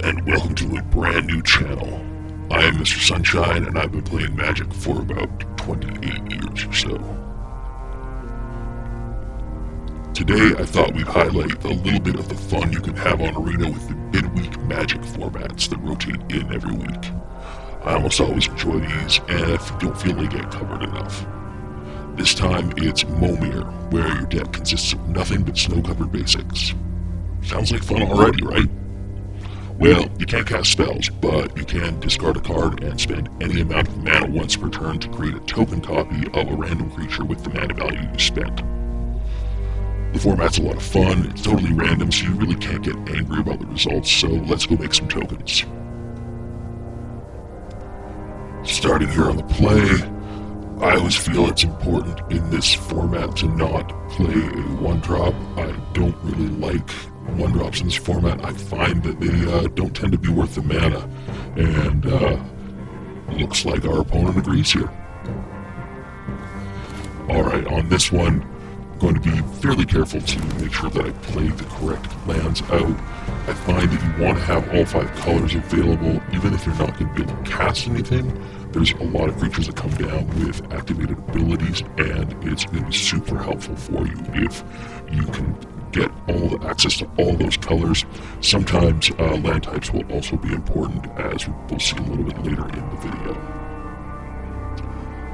and welcome to a brand new channel. I am Mr. Sunshine, and I've been playing Magic for about 28 years or so. Today, I thought we'd highlight a little bit of the fun you can have on Arena with the Midweek Magic formats that rotate in every week. I almost always enjoy these, and I don't feel they get covered enough. This time, it's Momir, where your deck consists of nothing but snow-covered basics. Sounds like fun already, right? Well, you can't cast spells, but you can discard a card and spend any amount of mana once per turn to create a token copy of a random creature with the mana value you spent. The format's a lot of fun, it's totally random, so you really can't get angry about the results, so let's go make some tokens. Starting here on the play, I always feel it's important in this format to not play a 1-drop. I don't really like 1-drops in this format. I find that they don't tend to be worth the mana, and looks like our opponent agrees here. Alright, on this one, I'm going to be fairly careful to make sure that I play the correct lands out. I find that you want to have all 5 colors available, even if you're not going to be able to cast anything. There's a lot of creatures that come down with activated abilities, and it's going to be super helpful for you if you can get all the access to all those colors. Sometimes land types will also be important, as we'll see a little bit later in the video.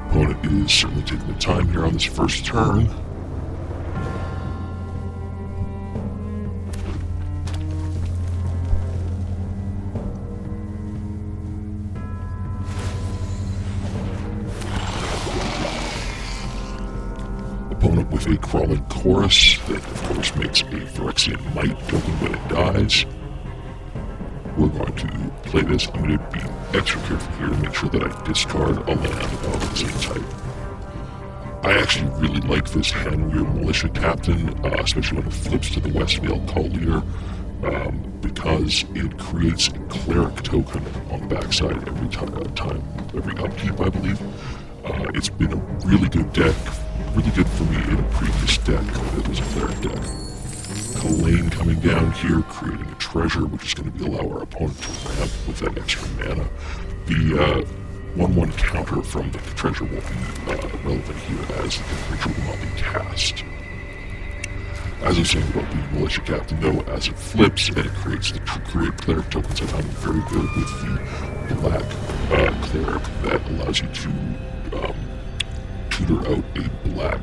Opponent is certainly taking the time here on this first turn. Opponent with a Crawling Chorus that of course makes a Phyrexian Might token when it dies. We're going to play this. I'm going to be extra careful here to make sure that I discard a land of the same type. I actually really like this Handweir Militia Captain, especially when it flips to the Westvale Cult Leader, because it creates a Cleric token on the backside every upkeep, I believe. It's been a really good deck. Really good for me in a previous deck that was a Cleric deck. Kalane coming down here, creating a treasure, which is going to allow our opponent to ramp with that extra mana. The 1/1 counter from the treasure will be relevant here, as the creature will not be cast. As I was saying about the Militia Captain, though, as it flips and it creates the create Cleric tokens, I found it very good with the black Cleric that allows you to tutor out a black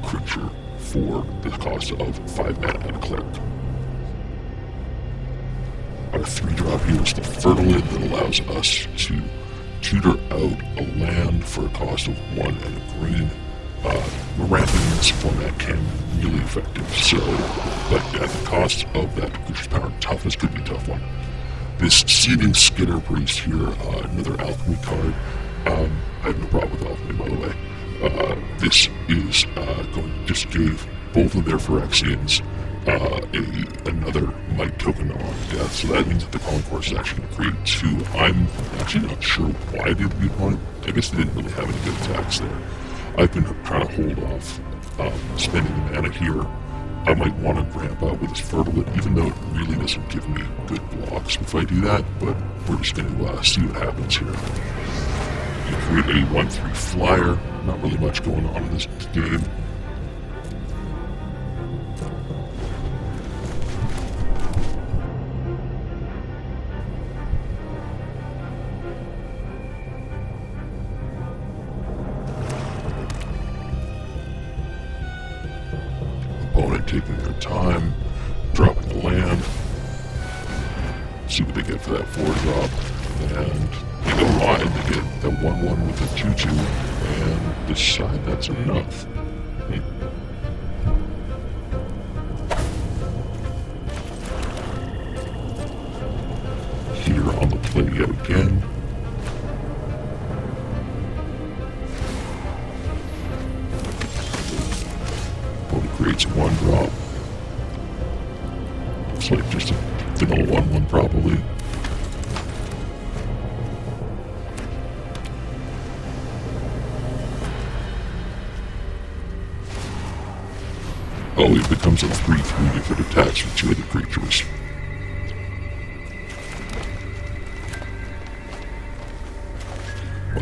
creature for the cost of 5 mana and a Cleric. Our 3-drop here is the Fertilid that allows us to tutor out a land for a cost of 1 and a green. Ramping in this format can be really effective, so, but at the cost of that creature's power and toughness could be a tough one. This Seething Skitter Priest here, another alchemy card. I have no problem with alchemy, by the way. This is just gave both of their Phyrexians another Might token on death, so that means that the Crawling Chorus is actually going to create 2. I'm actually not sure why they beat on it. I guess they didn't really have any good attacks there. I've been trying to hold off spending the mana here. I might want to ramp out with this Fertilid, even though it really doesn't give me good blocks if I do that, but we're just going to see what happens here. You create a 1/3 flyer, not really much going on in this game. Opponent taking their time, dropping the land. See what they get for that 4-drop, and they go wide, they get the 1/1 with a 2/2, and decide that's enough. Here on the play yet again. Opponent creates 1-drop. Looks like just a vanilla 1/1 probably. Oh, it becomes a 3/3 if it attacks with 2 other creatures.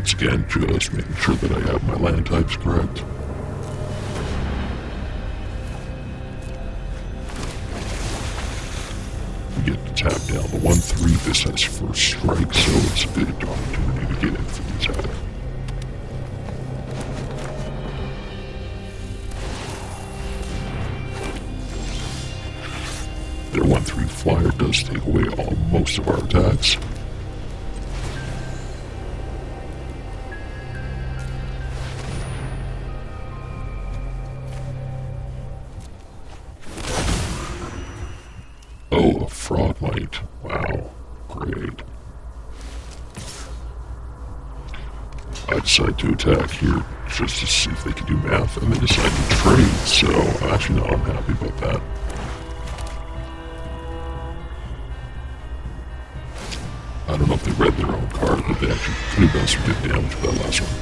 Once again, just making sure that I have my land types correct. We get to tap down the 1/3. This has first strike, so it's a good opportunity to get in for the attack. Their 1/3 flyer does take away most of our attacks. Oh, a Frogmite. Wow. Great. I decide to attack here just to see if they can do math, and they decide to trade, so actually no, I'm happy about that. I don't know if they read their own card, but they actually could have done some good damage with that last one.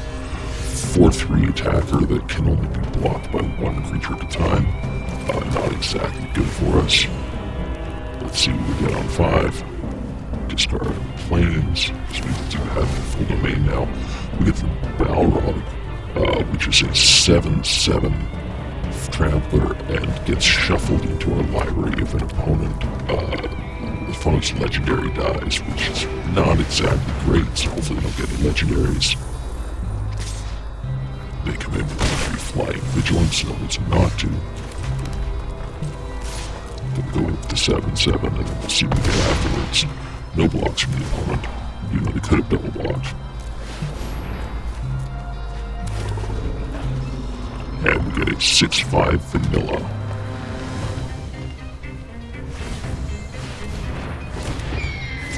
4/3 attacker that can only be blocked by one creature at a time. Not exactly good for us. Let's see what we get on 5. Discard planes. So we do have the full domain now. We get the Balrog, which is a 7/7 trampler and gets shuffled into our library if an opponent's legendary dies, which is not exactly great, so hopefully they don't get any legendaries. They come in with 3 flying vigilance, no reason not to. Gonna go with the 7/7 and then we'll see what we get afterwards. No blocks from the opponent, even though they could have double blocked. And we get a 6/5 vanilla.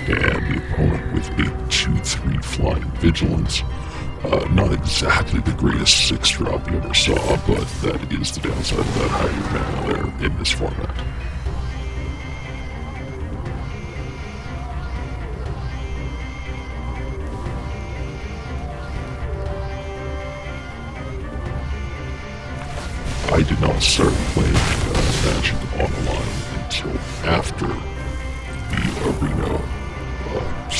And the opponent with a 2/3 flying vigilance. Not exactly the greatest 6-drop you ever saw, but that is the downside of that higher mana there in this format. I did not start playing Magic online until after the arena,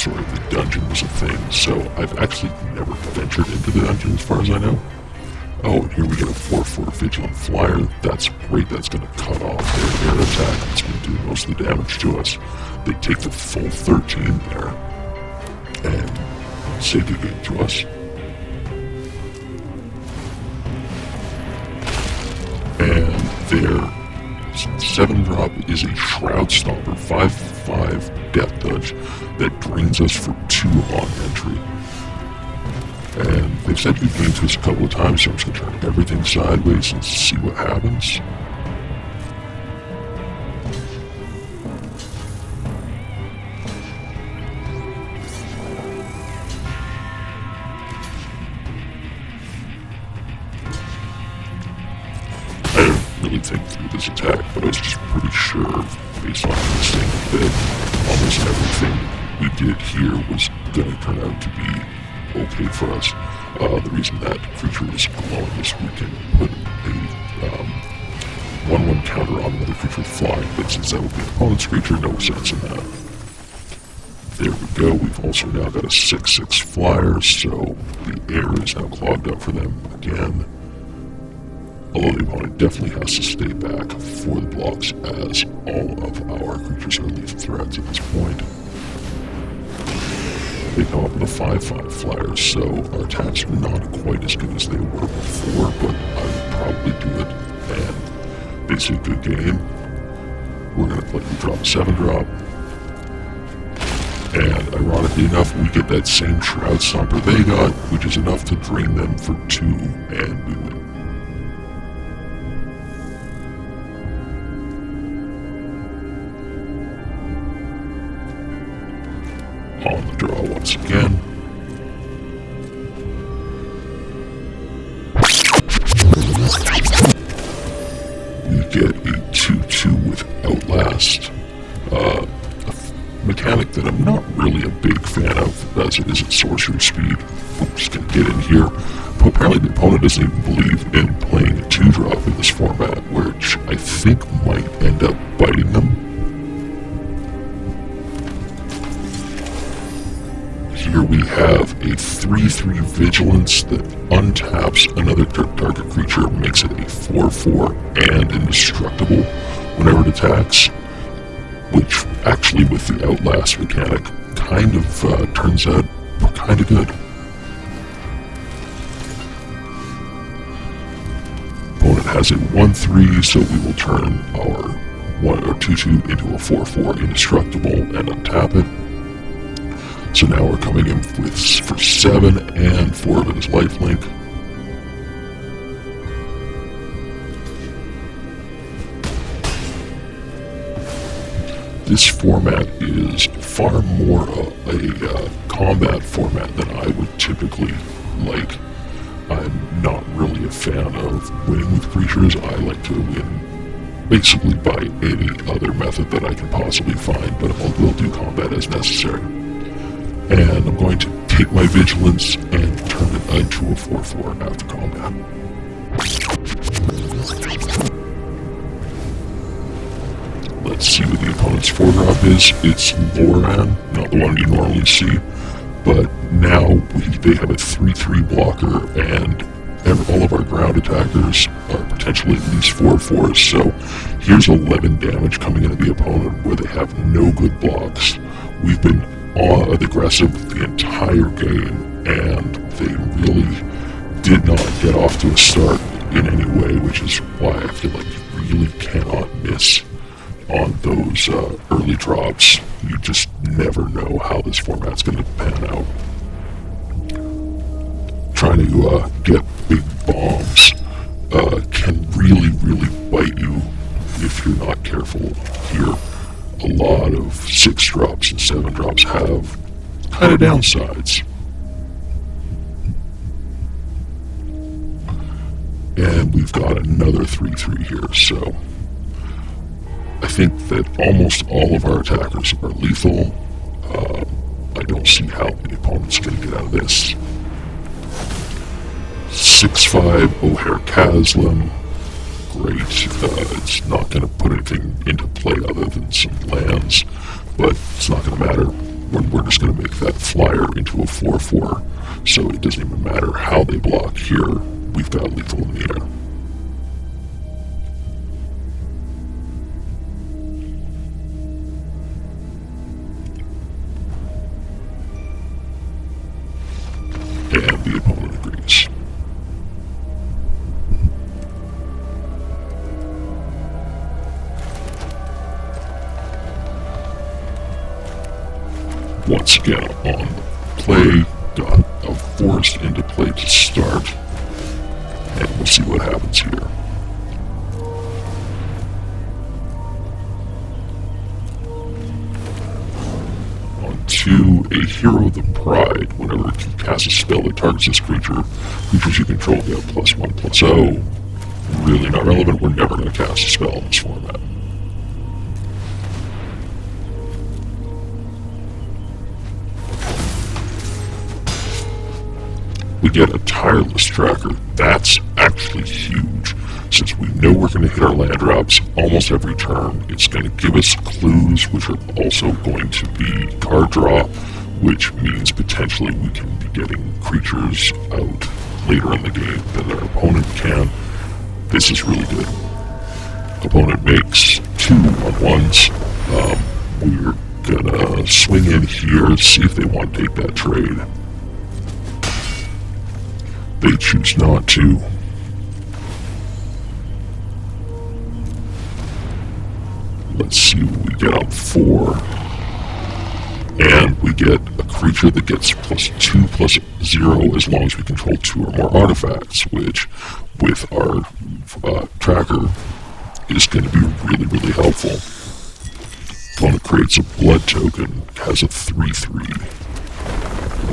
the dungeon was a thing, so I've actually never ventured into the dungeon as far as I know. Oh, and here we get a 4/4 Vigilant Flyer. That's great, that's going to cut off their air attack. It's going to do most of the damage to us. They take the full 13 there, and say good game to us. And their 7-drop is a Shroud Stomper, 5/5 Death Touch that drains us for 2 on entry. And they've said good game to us a couple of times, so I'm just going to turn everything sideways and see what happens. Think through this attack, but I was just pretty sure, based on instinct, that almost everything we did here was going to turn out to be okay for us. The reason that creature is glowing is we can put a 1/1 counter on another creature flying, but since that would be an opponent's creature, no sense in that. There we go, we've also now got a 6/6 flyer, so the air is now clogged up for them again. Although the opponent definitely has to stay back for the blocks, as all of our creatures are lethal threats at this point. They come up with a 5/5 flyer, so our attacks are not quite as good as they were before, but I would probably do it. And they say good game. We're going to play, we drop a 7-drop. And ironically enough, we get that same Shroud Stomper they got, which is enough to drain them for 2, and we win. On the draw once again. We get a 2/2 with Outlast. A mechanic that I'm not really a big fan of, as it is at sorcery speed. I'm just gonna get in here. But apparently the opponent doesn't even believe in playing a 2-drop in this format, which I think might end up biting them. Here we have a 3/3 vigilance that untaps another target creature, makes it a 4/4 and indestructible whenever it attacks, which actually with the Outlast mechanic kind of turns out kind of good. Opponent has a 1/3, so we will turn our 2/2 into a 4/4 indestructible and untap it. So now we're coming in for 7, and 4 of it is lifelink. This format is far more a combat format than I would typically like. I'm not really a fan of winning with creatures. I like to win basically by any other method that I can possibly find, but I will do combat as necessary. And I'm going to take my vigilance and turn it into a 4/4 after combat. Let's see what the opponent's 4-drop is. It's Loran, not the one you normally see, but now they have a 3/3 blocker, and all of our ground attackers are potentially at least 4/4s, so here's 11 damage coming into the opponent where they have no good blocks. We've been aggressive the entire game, and they really did not get off to a start in any way, which is why I feel like you really cannot miss on those early drops. You just never know how this format's going to pan out. Trying to get big bombs can really bite you if you're not careful here. A lot of 6 drops and 7 drops have kind of downsides. And we've got another 3/3 here, so I think that almost all of our attackers are lethal. I don't see how the opponent's going to get out of this. 6/5 O'Hare Caslim. Great. It's not going to put anything into play other than some lands, but it's not going to matter. We're just going to make that flyer into a 4/4, so it doesn't even matter how they block here. We've got lethal in the air. And the opponent agrees. Once again on the play, got a forest into play to start, and we'll see what happens here. On 2, a Hero of the Pride. Whenever it can cast a spell that targets this creature, creatures you control get +1/+0. Really not relevant. We're never going to cast a spell in this format. We get a Tireless Tracker. That's actually huge. Since we know we're going to hit our land drops almost every turn, it's going to give us clues, which are also going to be card draw, which means potentially we can be getting creatures out later in the game than our opponent can. This is really good. Opponent makes 2 1/1s. We're gonna swing in here, see if they want to take that trade. They choose not to. Let's see what we get on 4. And we get a creature that gets +2/+0 as long as we control 2 or more artifacts, which with our tracker is going to be really helpful. Opponent creates a blood token, has a 3/3.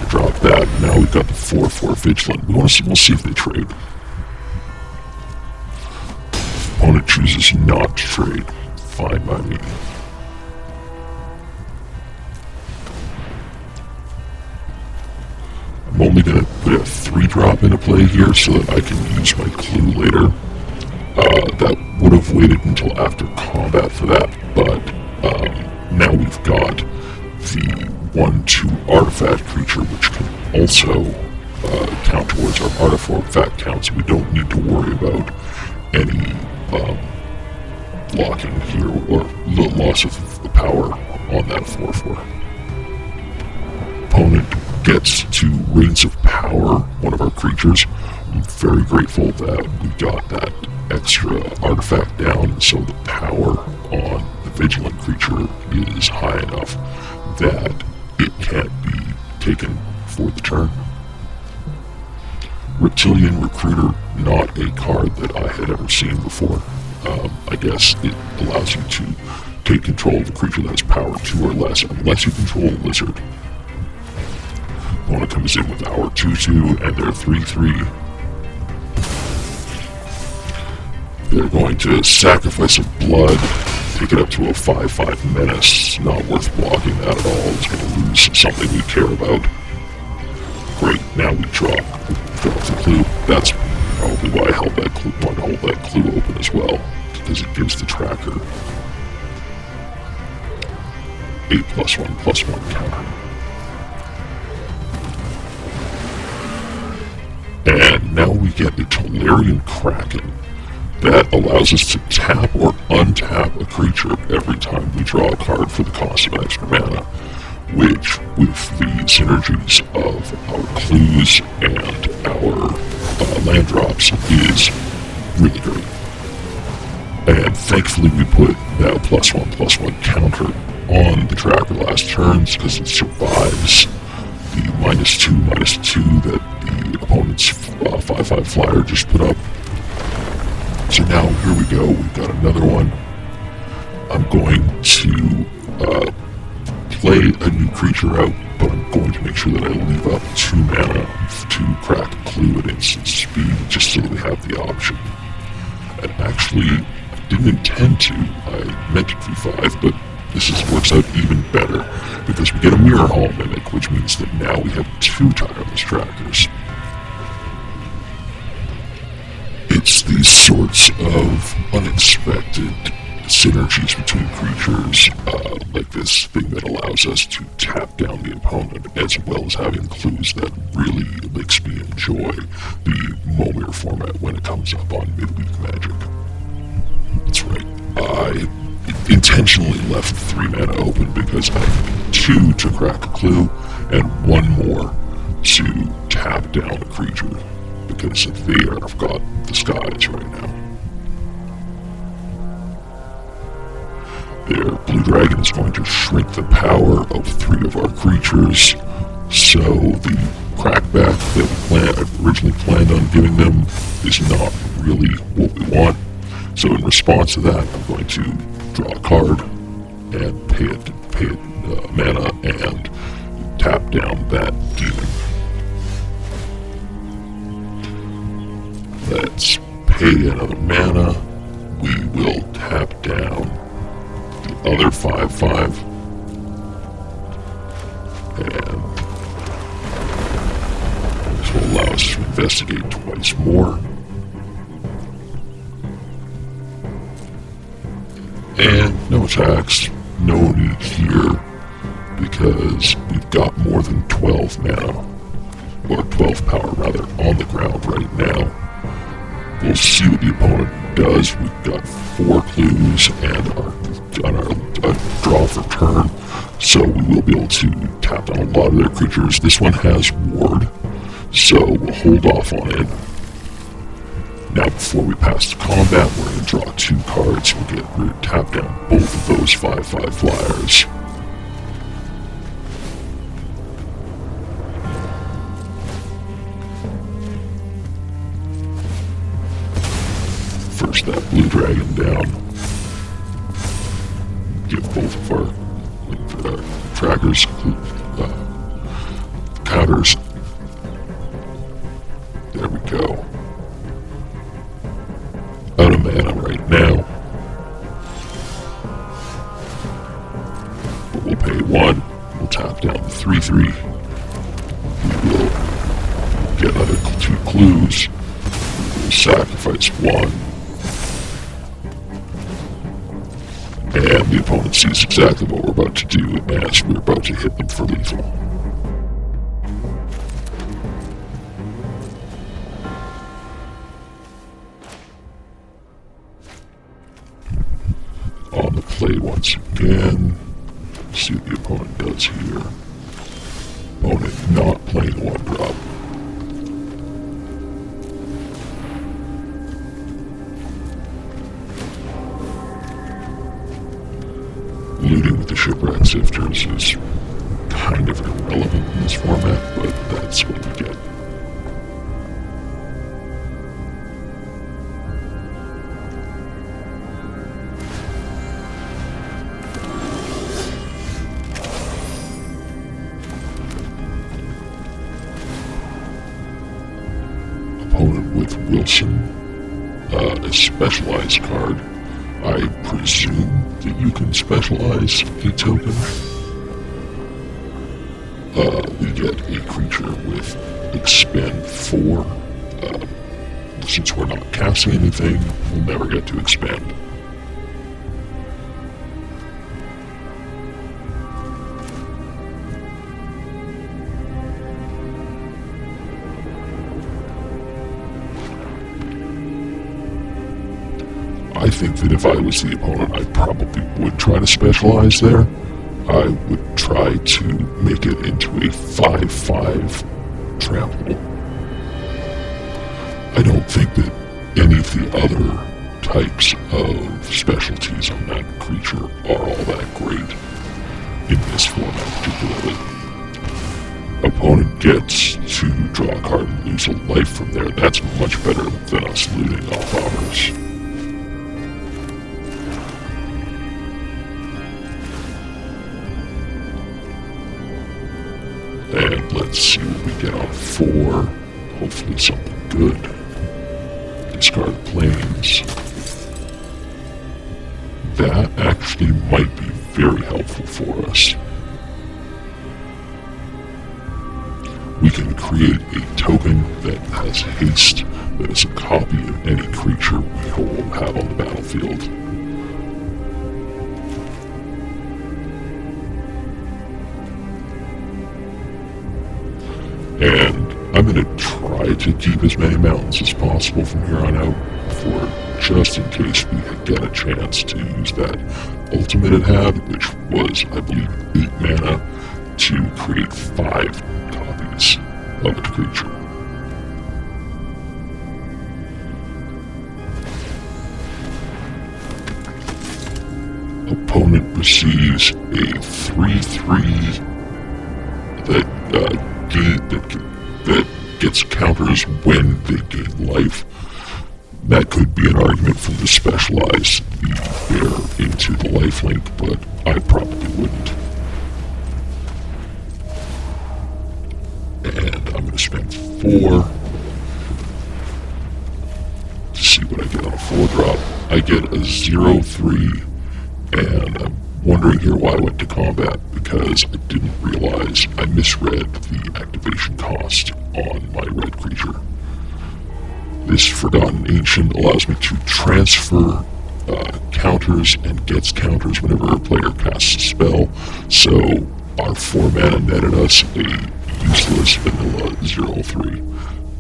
Drop that. Now we've got the 4/4 Vigilant. We'll see if they trade. Opponent chooses not to trade. Fine by me. I'm only going to put a 3-drop into play here so that I can use my clue later. That would have waited until after combat for that, but now we've got the 1/2 artifact creature, which can also increase our artifact count, so we don't need to worry about any blocking here or the loss of the power on that 4/4. Opponent gets to Reigns of Power, one of our creatures. I'm very grateful that we got that extra artifact down, so the power on the Vigilant creature is high enough that it can't be taken for the turn. Reptilian Recruiter, not a card that I had ever seen before. I guess it allows you to take control of a creature that has power 2 or less, unless you control a lizard. Opponent comes in with our 2/2 and their 3/3. They're going to sacrifice a blood, take it up to a 5/5 menace. Not worth blocking that at all. It's going to lose something we care about. Great, now we drop the clue. That's probably why I held that clue, wanted to hold that clue open as well, because it gives the tracker a +1/+1 counter. And now we get a Tolarian Kraken that allows us to tap or untap a creature every time we draw a card for the cost of extra mana, which, with the synergies of our clues and our land drops, is really great. And thankfully we put that +1/+1 counter on the tracker last turns, because it survives the -2/-2 that the opponent's 5/5 flyer just put up. So now here we go, we've got another one. I'm going to play a new creature out, but I'm going to make sure that I leave up 2 mana to crack a clue at instant speed, just so that we have the option. And actually, I didn't intend to. I meant to do 5, but this works out even better, because we get a Mirror Hall Mimic, which means that now we have 2 tireless trackers. It's these sorts of unexpected synergies between creatures, like this thing that allows us to tap down the opponent, as well as having clues that really makes me enjoy the Momir format when it comes up on Midweek Magic. That's right, I intentionally left 3 mana open because I need 2 to crack a clue and 1 more to tap down a creature, because they have got the skies right now. Their blue dragon is going to shrink the power of 3 of our creatures, so the crackback that we originally planned on giving them is not really what we want. So in response to that, I'm going to draw a card and pay it mana and tap down that demon. Let's pay another mana. We will tap down the other 5/5, and this will allow us to investigate twice more. And no attacks, no need here, because we've got more than 12 mana, or 12 power rather, on the ground right now. We'll see what the opponent does. We've got 4 clues and our draw for turn, so we will be able to tap down a lot of their creatures. This one has ward, so we'll hold off on it. Now before we pass to combat, we're going to draw 2 cards. We'll tap down both of those 5/5 flyers. First that blue dragon down. Give both of our trackers counters. There we go. Out of mana right now. But we'll pay 1. We'll tap down the 3/3. We will get another 2 clues. We will sacrifice 1. And the opponent sees exactly what we're about to do as we're about to hit them for lethal. play once again. See what the opponent does here. Opponent not playing the 1-drop. Looting with the Shipwreck Sifters is kind of irrelevant in this format, but that's what we get. Opponent with Wilson, a specialized card. I presume that you can specialize a token. We get a creature with expend 4. Since we're not casting anything, we'll never get to expend. I think that if I was the opponent, I probably would try to specialize there. I would try to make it into a 5/5 trample. I don't think that any of the other types of specialties on that creature are all that great in this format particularly. Opponent gets to draw a card and lose a life from there. That's much better than us looting off ours. And let's see what we get on 4. Hopefully something good. Discard planes. That actually might be very helpful for us. We can create a token that has haste, that is a copy of any creature we have on the battlefield. And I'm going to try to keep as many mountains as possible from here on out, for just in case we get a chance to use that ultimate it had, which was, I believe, 8 mana to create 5 copies of a creature. Opponent receives a 3/3 that gets counters when they gain life. That could be an argument for the specialize the bear into the lifelink, but I probably wouldn't. And I'm going to spend 4 to see what I get on a 4-drop. I get a 0/3, and I'm wondering here why I went to combat, because I didn't realize I misread the activation cost on my red creature. This Forgotten Ancient allows me to transfer counters and gets counters whenever a player casts a spell, so our 4 mana netted us a useless vanilla 0/3.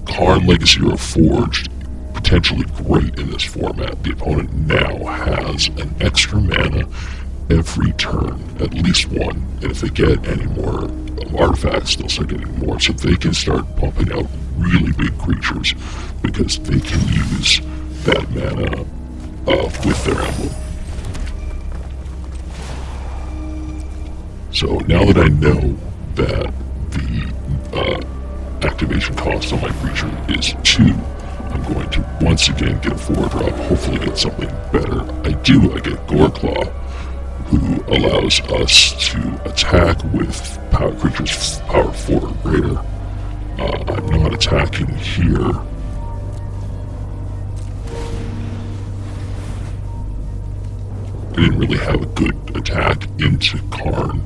Karn Legacy Reforged, potentially great in this format. The opponent now has an extra mana every turn, at least 1, and if they get any more artifacts, they'll start getting more, so they can start pumping out really big creatures, because they can use that mana with their emblem. So now that I know that the activation cost on my creature is 2, I'm going to once again get a 4-drop, hopefully get something better. I get Goreclaw, who allows us to attack with creatures power 4 or greater. I'm not attacking here. I didn't really have a good attack into Karn.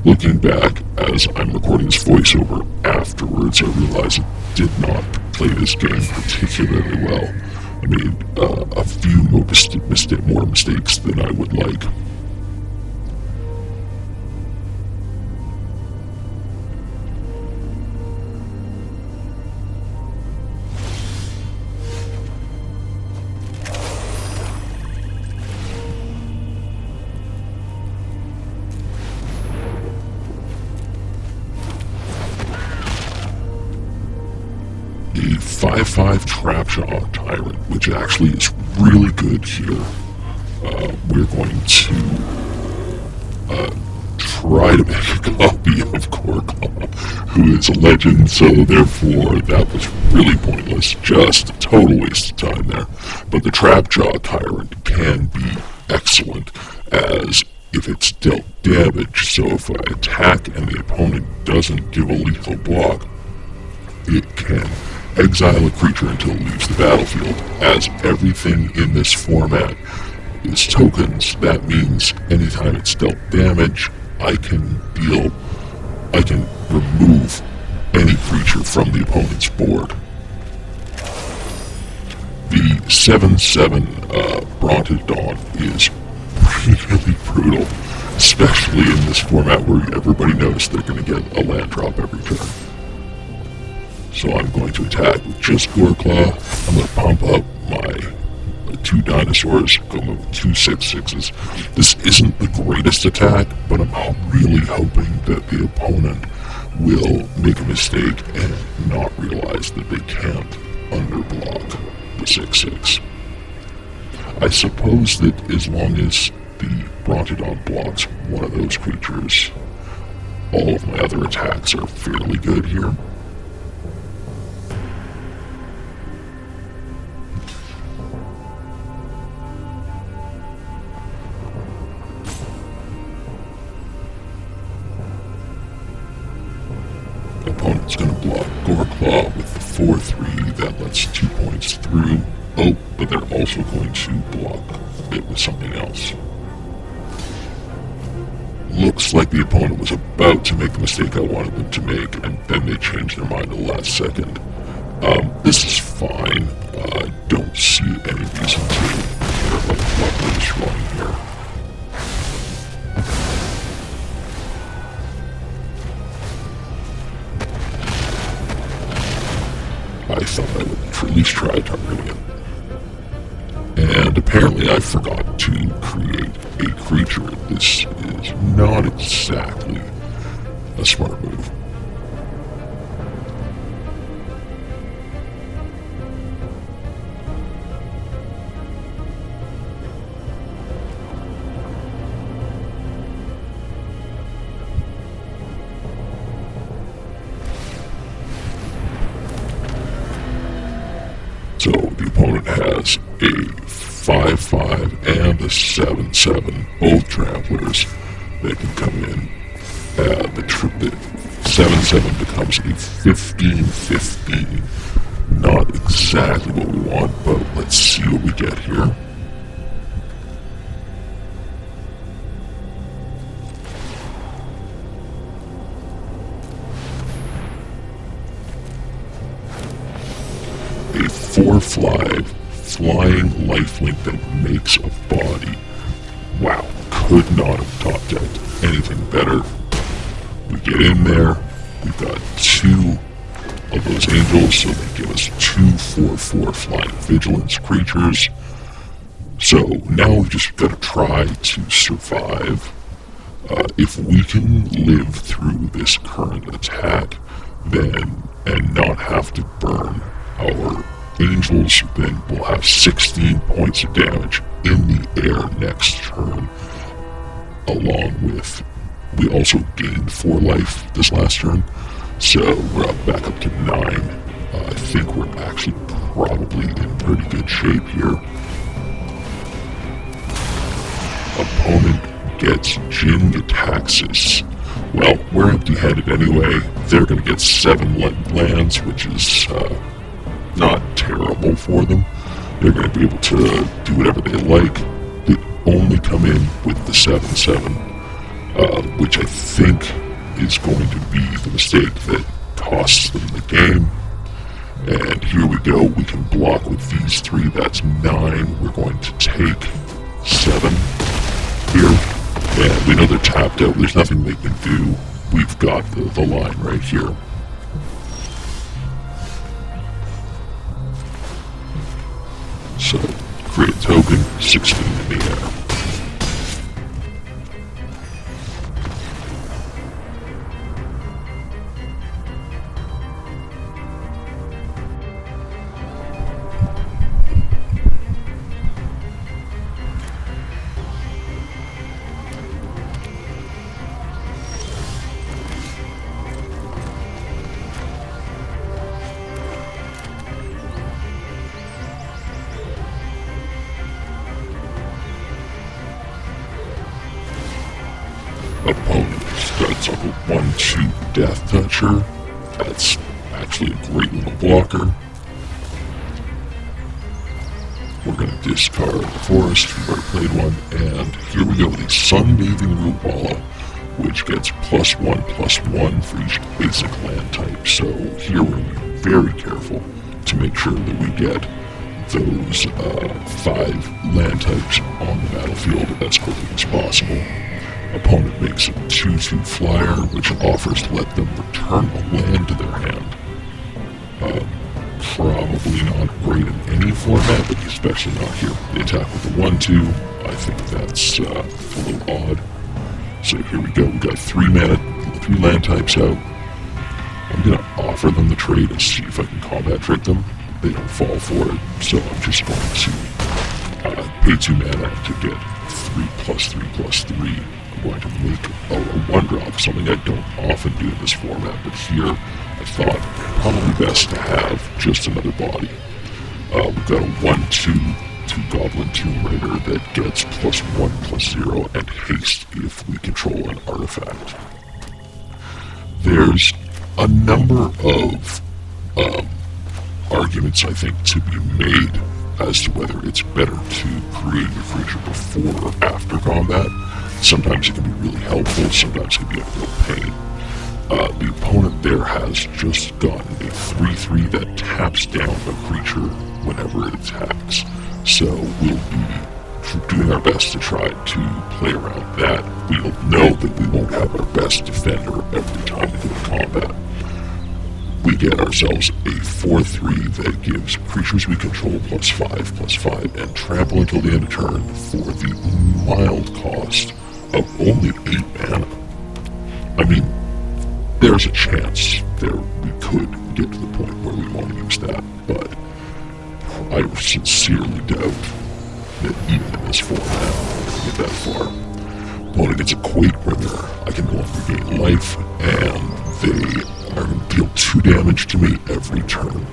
Looking back, as I'm recording this voiceover afterwards, I realize I did not play this game particularly well. I made a few more mistakes than I would like. 5/5 Trapjaw Tyrant, which actually is really good here. We're going to try to make a copy of Goreclaw, who is a legend, so therefore that was really pointless, just a total waste of time there. But the Trapjaw Tyrant can be excellent, as if it's dealt damage, so if I attack and the opponent doesn't give a lethal block, it can exile a creature until it leaves the battlefield. As everything in this format is tokens, that means anytime it's dealt damage, I can remove any creature from the opponent's board. The 7/7 Brontodon is really brutal, especially in this format where everybody knows they're going to get a land drop every turn. So I'm going to attack with just Goreclaw. I'm going to pump up my 2 dinosaurs, go with 2 6/6s. This isn't the greatest attack, but I'm really hoping that the opponent will make a mistake and not realize that they can't underblock the 6/6. I suppose that as long as the Brontodon blocks one of those creatures, all of my other attacks are fairly good here. Opponent's going to block Goreclaw with the 4/3, that lets 2 points through. Oh, but they're also going to block it with something else. Looks like the opponent was about to make the mistake I wanted them to make, and then they changed their mind at the last second. This is fine. I don't see any reason to care about what is wrong here. I thought I would at least try targeting it. And apparently I forgot to create a creature. This is not exactly a smart move. So the opponent has a 5/5 and a 7/7, both tramplers that can come in. The 7/7 becomes a 15/15. Not exactly what we want, but let's see what we get here. A 4/5 flying lifelink that makes a body. Wow, could not have top decked anything better. We get in there, we've got 2 of those angels, so they give us 2 4/4 flying vigilance creatures. So now we just gotta try to survive. If we can live through this current attack, then, and not have to burn our angels, then we'll have 16 points of damage in the air next turn. Along with, we also gained 4 life this last turn, so we're back up to 9. I think we're actually probably in pretty good shape here. Opponent gets Jin Gitaxis. Well, we're empty-handed anyway. They're going to get 7 lands, which is not terrible for them. They're going to be able to do whatever they like. They only come in with the 7/7, which I think is going to be the mistake that costs them the game. And here we go. We can block with these 3. That's 9. We're going to take 7 here. And we know they're tapped out. There's nothing they can do. We've got the line right here. So, create a token, 16 in the air. 1/2 Death Toucher. That's actually a great little blocker. We're going to discard the Forest, we've already played one, and here we go, the Sunbathing Rootwalla, which gets +1/+1 for each basic land type. So here we're going to be very careful to make sure that we get those 5 land types on the battlefield as quickly as possible. Opponent makes a 2/2 flyer, which offers to let them return a land to their hand. Probably not great in any format, but especially not here. They attack with the 1/2. I think that's a little odd. So here we go. We got 3 land types out. I'm gonna offer them the trade and see if I can combat trick them. They don't fall for it, so I'm just going to pay 2 mana to get 3/3/3. I'm going to make a 1-drop, something I don't often do in this format, but here I thought probably best to have just another body. We've got a 1/2 Goblin Tomb Raider that gets +1/+0 and haste if we control an artifact. There's a number of arguments, I think, to be made as to whether it's better to create your creature before or after combat. Sometimes it can be really helpful, sometimes it can be a real pain. The opponent there has just gotten a 3/3 that taps down a creature whenever it attacks. So we'll be doing our best to try to play around that. We'll know that we won't have our best defender every time we go to combat. We get ourselves a 4/3 that gives creatures we control +5/+5 and trample until the end of turn for the mild cost of only 8 mana. I mean, there's a chance there we could get to the point where we want to use that, but I sincerely doubt that even in this format we get that far. Opponent gets a Quake Bringer. I can no longer gain life, and they are going to deal 2 damage to me every turn.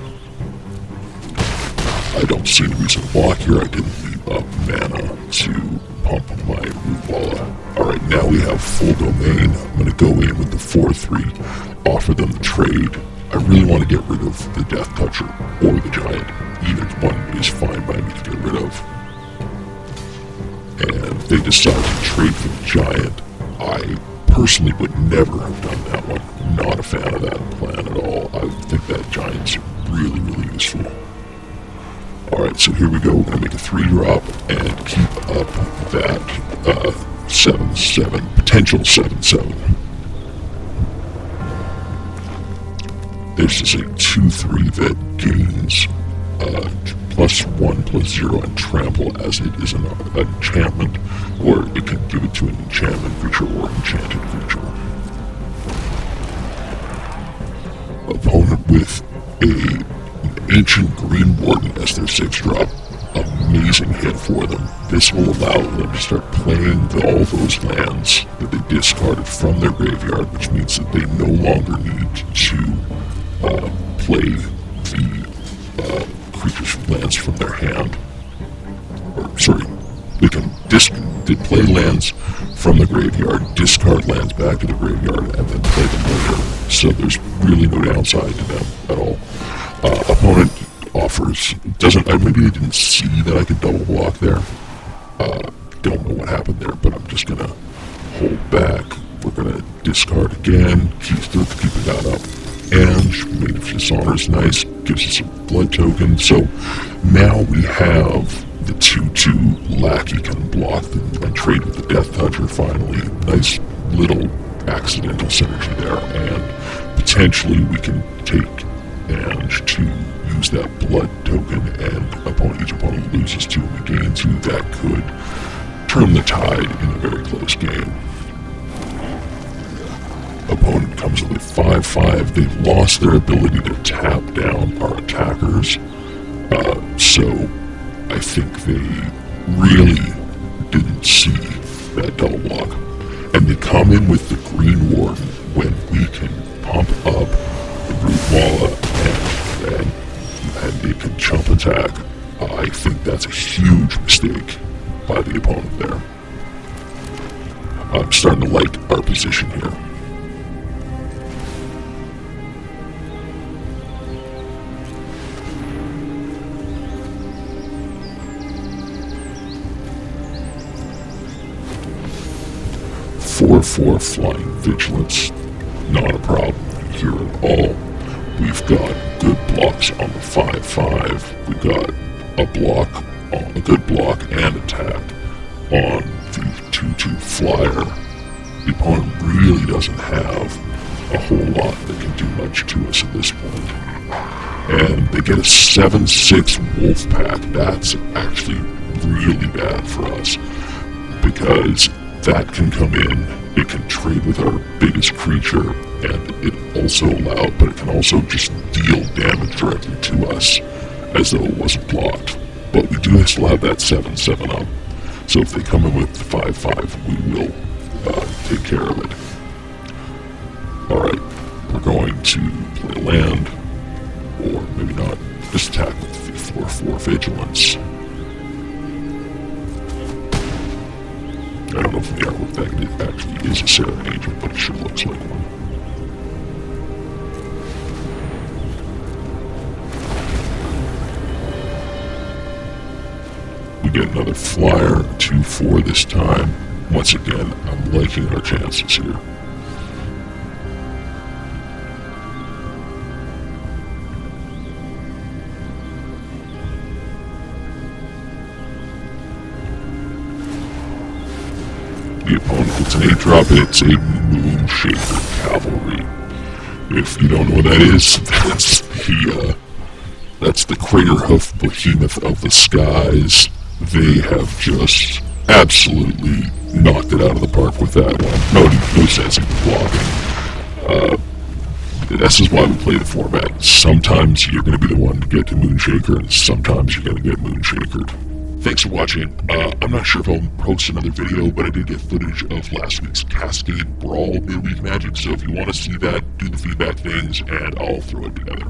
I don't see any reason to block here. I didn't leave up mana to pump my Rootwalla. Alright, now we have full domain. I'm going to go in with the 4/3, offer them the trade. I really want to get rid of the Death Toucher or the Giant. Either one is fine by me to get rid of. And they decide to trade for the Giant. I personally would never have done that one. Not a fan of that plan at all. I think that Giant's really, really useful. Alright, so here we go. We're going to make a 3-drop and keep up that 7/7, potential 7/7. This is a 2/3 that gains +1/+0 and trample, as it is an enchantment, or it can give it to an enchantment creature or enchanted creature. Opponent with an Ancient Green Warden as their 6-drop. Amazing hit for them. This will allow them to start playing all those lands that they discarded from their graveyard, which means that they no longer need to play the creatures' lands from their hand. They can play lands from the graveyard, discard lands back to the graveyard, and then play them later. So there's really no downside to them at all. Opponent offers, maybe they didn't see that I could double block there. Don't know what happened there, but I'm just gonna hold back. We're gonna discard again, keep that up. And Maid of Dishonor is nice, gives us a blood token. So now we have the 2/2 Lackey can block and trade with the Death Toucher finally. Nice little accidental synergy there, and potentially we can take advantage to use that blood token, and each opponent loses 2 and we gain 2. That could turn the tide in a very close game. Opponent comes with a 5/5. They've lost their ability to tap down our attackers, so I think they really didn't see that double block. And they come in with the Green Warden when we can pump up the Rootwalla and it can jump attack. I think that's a huge mistake by the opponent there. I'm starting to like our position here. 4/4 Flying Vigilance. Not a problem here at all. We've got good blocks on the 5/5. We've got a good block and attack on the 2/2 Flyer. The opponent really doesn't have a whole lot that can do much to us at this point. And they get a 7/6 Wolf Pack. That's actually really bad for us, because that can come in, it can trade with our biggest creature, and it can also just deal damage directly to us, as though it wasn't blocked. But we do still have that 7/7 up, so if they come in with the 5/5, we will take care of it. Alright, we're going to play land, or maybe not, just attack with the 4/4 Vigilance. I don't know from the artwork that it actually is a Seraph Angel, but it sure looks like one. We get another flyer, 2/4 this time. Once again, I'm liking our chances here. The opponent gets an 8-drop, it's a Moonshaker Cavalry. If you don't know what that is, that's the Craterhoof Behemoth of the Skies. They have just absolutely knocked it out of the park with that one. No sense in blocking. This is why we play the format. Sometimes you're going to be the one to get to Moonshaker, and sometimes you're going to get Moonshakered. Thanks for watching. I'm not sure if I'll post another video, but I did get footage of last week's Cascade Brawl Midweek Magic, so if you want to see that, do the feedback things, and I'll throw it together.